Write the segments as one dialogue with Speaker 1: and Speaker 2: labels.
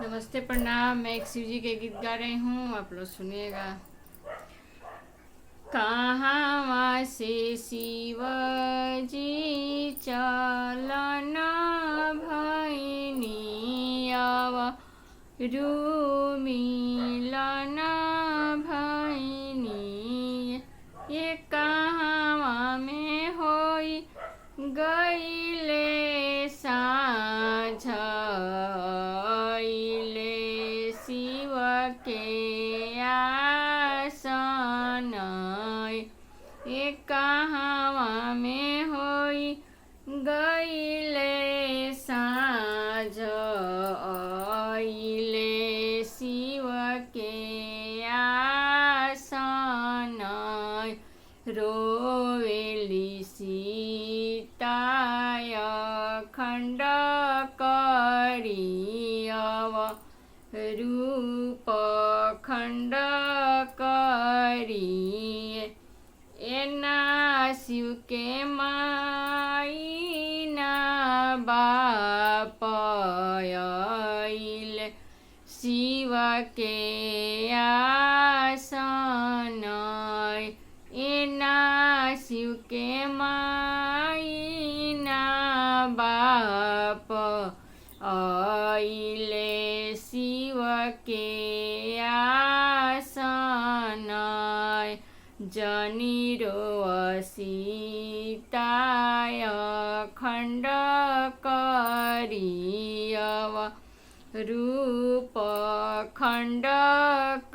Speaker 1: नमस्ते, प्रणाम। मैं एक शिव जी के गीत गा रही हूँ, आप लोग सुनिएगा। कहाँ से शिव जी चलन भैनी मिलन भैनी, ये कहाँ में होई गईले साँझ शिव के आसन, ये कहाँ में होई गईले साँझ शिव के आसन, रोवेली सीता खंड करियव रूप खंड करिए, एना शिव के माई ना बाप आइल शिव के आसन, एना शिव के माई ना बाप आइले शिव के आसन, जनी रो सीता खंड करियव रूप खंड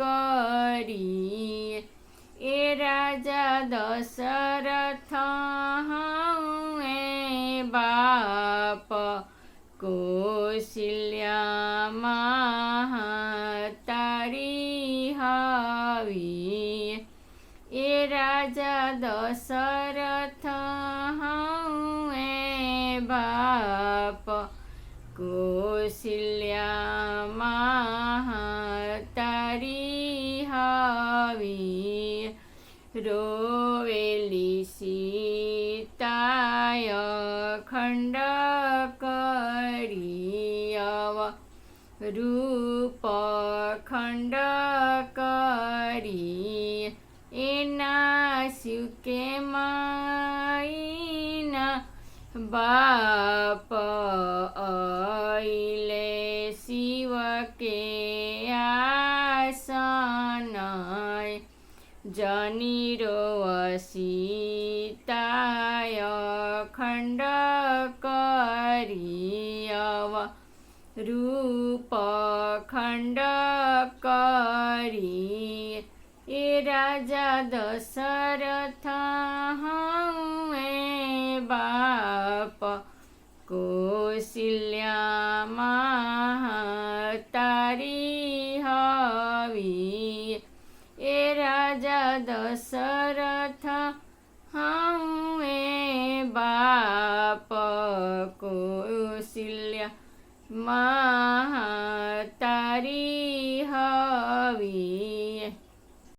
Speaker 1: करिए, ए राजा दशरथ हउए बाप कौशल्या महतारी हवी, ए राजा दशरथ हउए बाप कौशल्या महतारी हवी, रोवेली सीता खंड करियव रूप खंड करिए, एना शिव के माई ना बाप आइले शिव के आसन, जनी रो सीता खंड करियव रूप खंड करिए, ए राजा दशरथ हउए बाप कौशल्या महतारी हवी, ए राजा दशरथ हउए बाप कौशल्या महतारी